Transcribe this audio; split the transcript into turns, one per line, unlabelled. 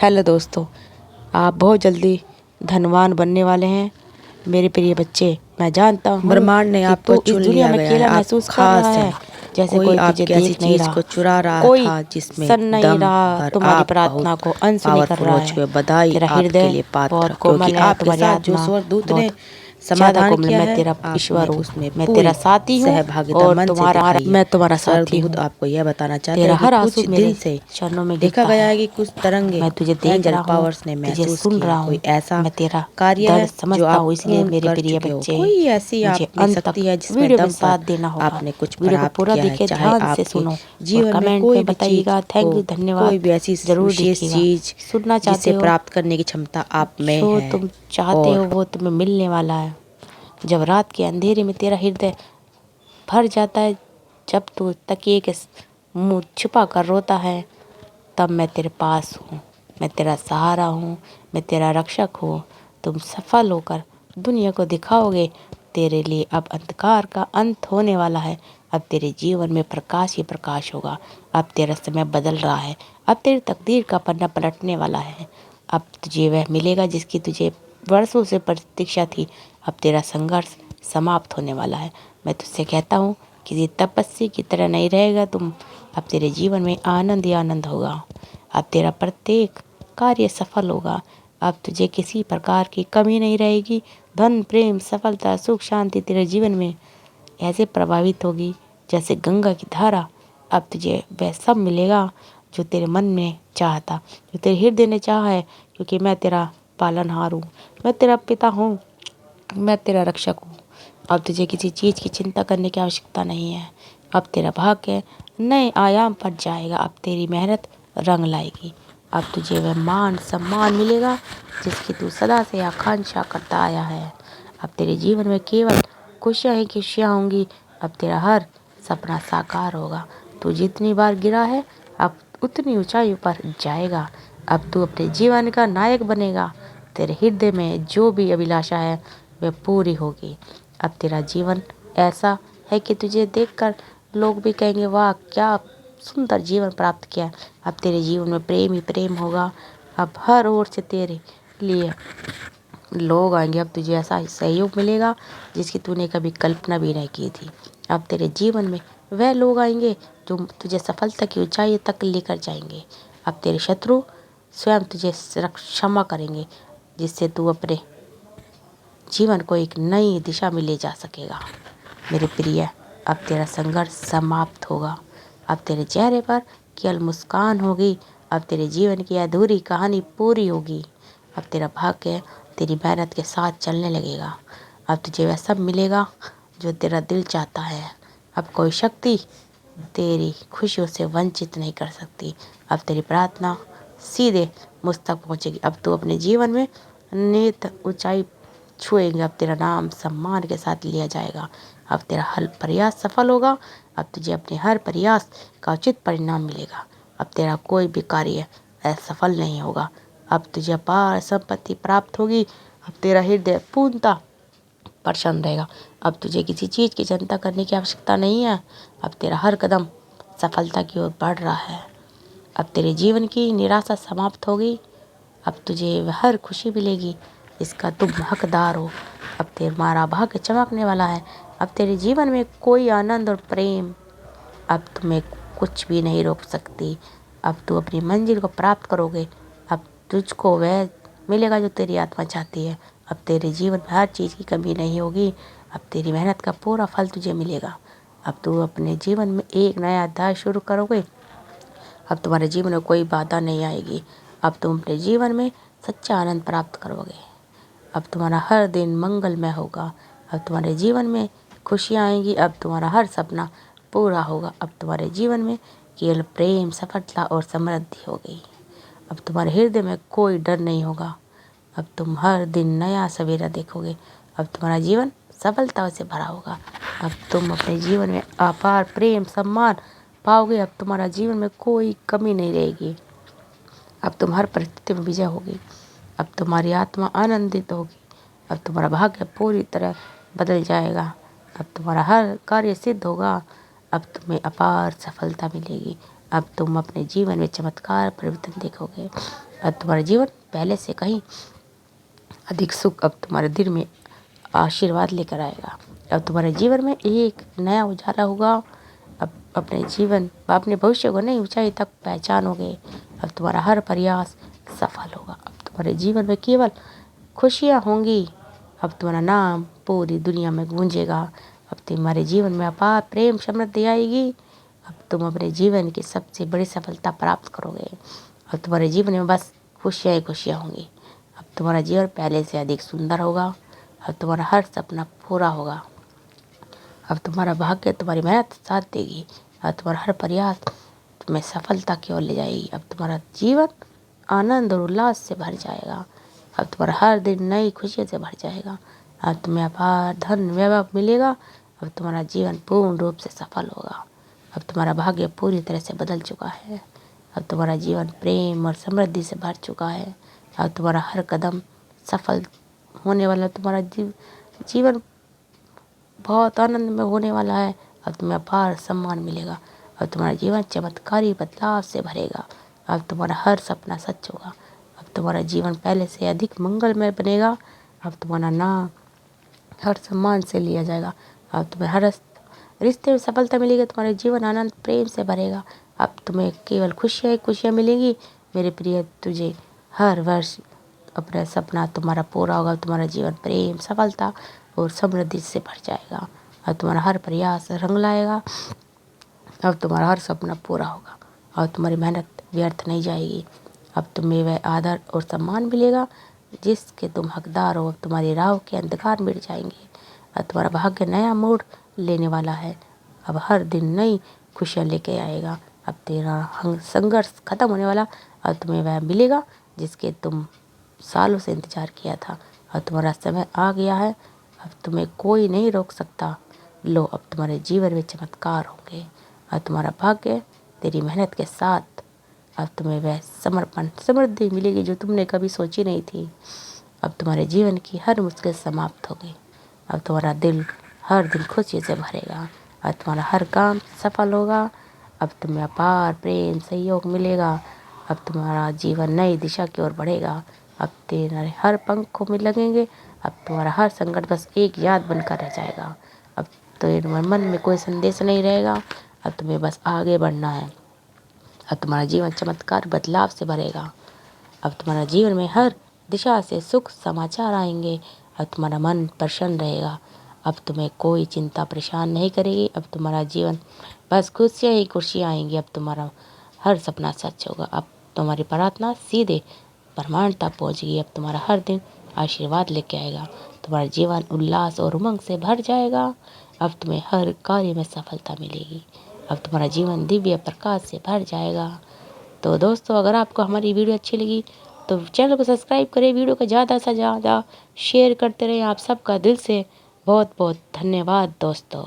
Hello दोस्तों, आप बहुत जल्दी धनवान बनने वाले हैं मेरे प्रिय बच्चे। मैं जानता हूँ
ब्रह्मांड ने
कि
आपको
तू इस
चुन
दुनिया
लिया
में
गया है।
अकेला
आप
महसूस कर
खास
रहा
हैं।
है, जैसे
कोई
कोई तुझे
आपकी ऐसी
देख नहीं
चीज
रहा,
को चुरा रहा
कोई
था जिसमें
सुन नहीं
दम
रहा,
भर।
तुम्हारी
आप
प्रार्थना
बहुत
को अनसुनी कर
पावरफुल
रहा
हो
है।
चुके हो। बधाई
तेरा
आपके
हृदय
लिए पात्र,
बहुत
क्योंकि
कोमल है,
आपके
तुम्हारी
साथ जो
आत्मा
स्वर्गदूत
बहुत
ने
ज्यादा
समाधान
कोमल।
किया
मैं
है,
तेरा ईश्वर
आपने
हूँ,
उसमें
मैं तेरा
पूरी
साथी हूँ
सहभागिता
और
मन से
तुम्हारा
दिखाई है।
मैं तुम्हारा साथी
स्वर्गदूत
हूँ।
आपको यह बताना चाहते
तेरा
हैं कि
हर
कुछ
आंसू मेरे
दिन से
चरणों में
देखा
गिरता
गया
है।
है कि कुछ तरंगे
मैं तुझे देख
एंजल
रहा हूँ,
पावर्स ने
तुझे
महसूस
सुन
किया
रहा
है।
हूँ।
कोई ऐसा
मैं तेरा
कार्य
दर्द
है जो
समझता
आप
हूँ, इसलिए
पूर्ण
मेरे
कर
प्रिय
चुके हो।
बच्चे,
कोई ऐसी
मुझे
आप में
अंत तक
शक्ति है जिसमें
वीडियो में
दम पर
साथ देना होगा।
आपने कुछ
वीडियो को
प्राप्त
पूरा
किया है।
देखिए,
चाहे
ध्यान से
आपके
सुनो और
जीवन में
कमेंट
कोई
में
भी चीज
बताइएगा।
हो,
थैंक यू, धन्यवाद।
कोई भी ऐसी
ज़रूर
विशेष
देखिएगा।
चीज
सुनना चाहते
जिसे
हो,
प्राप्त करने की क्षमता आप में
जो
है।
तुम चाहते
और
हो वो तुम्हें मिलने वाला है। जब रात के अंधेरे में तेरा हृदय भर जाता है, जब तू तकिए के मुंह छुपा कर रोता है, तब मैं तेरे पास हूँ। मैं तेरा सहारा हूँ, मैं तेरा रक्षक हूँ। तुम सफल होकर दुनिया को दिखाओगे। तेरे लिए अब अंधकार का अंत होने वाला है। अब तेरे जीवन में प्रकाश ही प्रकाश होगा। अब तेरा समय बदल रहा है। अब तेरी तकदीर का पन्ना पलटने वाला है। अब तुझे वह मिलेगा जिसकी तुझे वर्षों से प्रतीक्षा थी। अब तेरा संघर्ष समाप्त होने वाला है। मैं तुझसे कहता हूँ, किसी तपस्वी की तरह नहीं रहेगा तुम। अब तेरे जीवन में आनंद ही आनंद होगा। अब तेरा प्रत्येक कार्य सफल होगा। अब तुझे किसी प्रकार की कमी नहीं रहेगी। धन, प्रेम, सफलता, सुख, शांति तेरे जीवन में ऐसे प्रभावित होगी जैसे गंगा की धारा। अब तुझे वह सब मिलेगा जो तेरे मन में चाहता, जो तेरे हृदय ने चाहा है, क्योंकि मैं तेरा पालनहार हूँ, मैं तेरा पिता हूँ, मैं तेरा रक्षक हूँ। अब तुझे किसी चीज़ की चिंता करने की आवश्यकता नहीं है। अब तेरा भाग्य नए आयाम पर जाएगा। अब तेरी मेहनत रंग लाएगी। अब तुझे वह मान सम्मान मिलेगा जिसकी तू सदा से आकांक्षा करता आया है। अब तेरे जीवन में केवल खुशियाँ ही खुशियाँ होंगी। अब तेरा हर सपना साकार होगा। तू जितनी बार गिरा है, अब उतनी ऊंचाई पर जाएगा। अब तू अपने जीवन का नायक बनेगा। तेरे हृदय में जो भी अभिलाषा है वह पूरी होगी। अब तेरा जीवन ऐसा है कि तुझे देखकर लोग भी कहेंगे, वाह क्या सुंदर जीवन प्राप्त किया। अब तेरे जीवन में प्रेम ही प्रेम होगा। अब हर ओर से तेरे लिए लोग आएंगे। अब तुझे ऐसा सहयोग मिलेगा जिसकी तूने कभी कल्पना भी नहीं की थी। अब तेरे जीवन में वह लोग आएंगे जो तुझे सफलता की ऊंचाई तक लेकर जाएंगे। अब तेरे शत्रु स्वयं तुझे क्षमा करेंगे, जिससे तू अपने जीवन को एक नई दिशा में ले जा सकेगा। मेरे प्रिय, अब तेरा संघर्ष समाप्त होगा। अब तेरे चेहरे पर केवल मुस्कान होगी। अब तेरे जीवन की अधूरी कहानी पूरी होगी। अब तेरा भाग्य तेरी मेहनत के साथ चलने लगेगा। अब तुझे वह सब मिलेगा जो तेरा दिल चाहता है। अब कोई शक्ति तेरी खुशियों से वंचित नहीं कर सकती। अब तेरी प्रार्थना सीधे मुझ तक पहुँचेगी। अब तू अपने जीवन में नित ऊंचाई छुएंगे। अब तेरा नाम सम्मान के साथ लिया जाएगा। अब तेरा हर प्रयास सफल होगा। अब तुझे अपने हर प्रयास का उचित परिणाम मिलेगा। अब तेरा कोई भी कार्य असफल नहीं होगा। अब तुझे अपार संपत्ति प्राप्त होगी। अब तेरा हृदय पूर्णतः प्रसन्न रहेगा। अब तुझे किसी चीज़ की चिंता करने की आवश्यकता नहीं है। अब तेरा हर कदम सफलता की ओर बढ़ रहा है। अब तेरे जीवन की निराशा समाप्त होगी। अब तुझे हर खुशी मिलेगी इसका तुम हकदार हो। अब तुम्हारा भाग्य चमकने वाला है। अब तेरे जीवन में कोई आनंद और प्रेम अब तुम्हें कुछ भी नहीं रोक सकती। अब तू अपनी मंजिल को प्राप्त करोगे। अब तुझको वह मिलेगा जो तेरी आत्मा चाहती है। अब तेरे जीवन में हर चीज़ की कमी नहीं होगी। अब तेरी मेहनत का पूरा फल तुझे मिलेगा। अब तू अपने जीवन में एक नया अध्याय शुरू करोगे। अब तुम्हारे जीवन में कोई बाधा नहीं आएगी। अब तुम अपने जीवन में सच्चा आनंद प्राप्त करोगे। अब तुम्हारा हर दिन मंगलमय होगा। अब तुम्हारे जीवन में खुशियाँ आएंगी। अब तुम्हारा हर सपना पूरा होगा। अब तुम्हारे जीवन में केवल प्रेम, सफलता और समृद्धि होगी। अब तुम्हारे हृदय में कोई डर नहीं होगा। अब तुम हर दिन नया सवेरा देखोगे। अब तुम्हारा जीवन सफलता से भरा होगा। अब तुम अपने जीवन में अपार प्रेम सम्मान पाओगे। अब तुम्हारा जीवन में कोई कमी नहीं रहेगी। अब तुम हर परिस्थिति में विजय होगी। अब तुम्हारी आत्मा आनंदित होगी। अब तुम्हारा भाग्य पूरी तरह बदल जाएगा। अब तुम्हारा हर कार्य सिद्ध होगा। अब तुम्हें अपार सफलता मिलेगी। अब तुम अपने जीवन में चमत्कार परिवर्तन देखोगे। अब तुम्हारा जीवन पहले से कहीं अधिक सुख अब तुम्हारे दिल में आशीर्वाद लेकर आएगा। अब तुम्हारे जीवन में एक नया उजाला होगा। अब अपने भविष्य को नई ऊंचाई तक पहचानोगे। अब तुम्हारा हर प्रयास सफल होगा। अब तुम्हारे जीवन में केवल खुशियाँ होंगी। अब तुम्हारा नाम पूरी दुनिया में गूंजेगा। अब तुम्हारे जीवन में अपार प्रेम समृद्धि आएगी। अब तुम अपने जीवन की सबसे बड़ी सफलता प्राप्त करोगे। अब तुम्हारे जीवन में बस खुशियाँ ही खुशियाँ होंगी। अब तुम्हारा जीवन पहले से अधिक सुंदर होगा। अब तुम्हारा हर सपना पूरा होगा। अब तुम्हारा भाग्य तुम्हारी मेहनत साथ देगी। अब तुम्हारा हर प्रयास तुम्हें सफलता की ओर ले जाएगी। अब तुम्हारा जीवन आनंद और उल्लास से भर जाएगा। अब तुम्हारा हर दिन नई खुशियों से भर जाएगा। अब तुम्हें अपार धन वैभव मिलेगा। अब तुम्हारा जीवन पूर्ण रूप से सफल होगा। अब तुम्हारा भाग्य पूरी तरह से बदल चुका है। अब तुम्हारा जीवन प्रेम और समृद्धि से भर चुका है। अब तुम्हारा हर कदम सफल होने वाला। तुम्हारा जीवन बहुत आनंद में होने वाला है। अब तुम्हें अपार सम्मान मिलेगा। अब तुम्हारा जीवन चमत्कारी बदलाव से भरेगा। अब तुम्हारा हर सपना सच होगा। अब तुम्हारा जीवन पहले से अधिक मंगलमय बनेगा। अब तुम्हारा नाम हर सम्मान से लिया जाएगा। अब तुम्हें हर रिश्ते में सफलता मिलेगी। तुम्हारा जीवन आनंद प्रेम से भरेगा। अब तुम्हें केवल खुशियाँ ही खुशियाँ मिलेंगी। मेरे प्रिय, तुझे हर वर्ष अपना सपना तुम्हारा पूरा होगा। तुम्हारा जीवन प्रेम सफलता और समृद्धि से भर जाएगा। अब तुम्हारा हर प्रयास रंग लाएगा। अब तुम्हारा हर सपना पूरा होगा और तुम्हारी मेहनत व्यर्थ नहीं जाएगी। अब तुम्हें वह आदर और सम्मान मिलेगा जिसके तुम हकदार हो। अब तुम्हारी राह के अंधकार मिट जाएंगे। अब तुम्हारा भाग्य नया मोड़ लेने वाला है। अब हर दिन नई खुशियाँ लेके आएगा। अब तेरा संघर्ष खत्म होने वाला। अब तुम्हें वह मिलेगा जिसके तुम सालों से इंतजार किया था। अब तुम्हारा समय आ गया है। अब तुम्हें कोई नहीं रोक सकता। लो, अब तुम्हारे जीवन में चमत्कार होंगे। अब तुम्हारा भाग्य तेरी मेहनत के साथ अब तुम्हें वह समर्पण समृद्धि मिलेगी जो तुमने कभी सोची नहीं थी। अब तुम्हारे जीवन की हर मुश्किल समाप्त होगी। अब तुम्हारा दिल हर दिन खुशी से भरेगा। अब तुम्हारा हर काम सफल होगा। अब तुम्हें अपार प्रेम सहयोग मिलेगा। अब तुम्हारा जीवन नई दिशा की ओर बढ़ेगा। अब तेरे हर पंखों में लगेंगे। अब तुम्हारा हर संकट बस एक याद बनकर रह जाएगा। अब तेरे मन में कोई संदेश नहीं रहेगा। अब तुम्हें बस आगे बढ़ना है। अब तुम्हारा जीवन चमत्कार बदलाव से भरेगा। अब तुम्हारा जीवन में हर दिशा से सुख समाचार आएंगे। अब तुम्हारा मन प्रसन्न रहेगा। अब तुम्हें कोई चिंता परेशान नहीं करेगी। अब तुम्हारा जीवन बस खुशियाँ ही खुशियाँ आएंगी। अब तुम्हारा हर सपना सच होगा। अब तुम्हारी प्रार्थना सीधे ब्रह्मांड तक पहुँचेगी। अब तुम्हारा हर दिन आशीर्वाद लेके आएगा। तुम्हारा जीवन उल्लास और उमंग से भर जाएगा। अब तुम्हें हर कार्य में सफलता मिलेगी। अब तुम्हारा जीवन दिव्य प्रकाश से भर जाएगा। तो दोस्तों, अगर आपको हमारी वीडियो अच्छी लगी तो चैनल को सब्सक्राइब करें। वीडियो को ज़्यादा से ज़्यादा शेयर करते रहें। आप सबका दिल से बहुत बहुत धन्यवाद दोस्तों।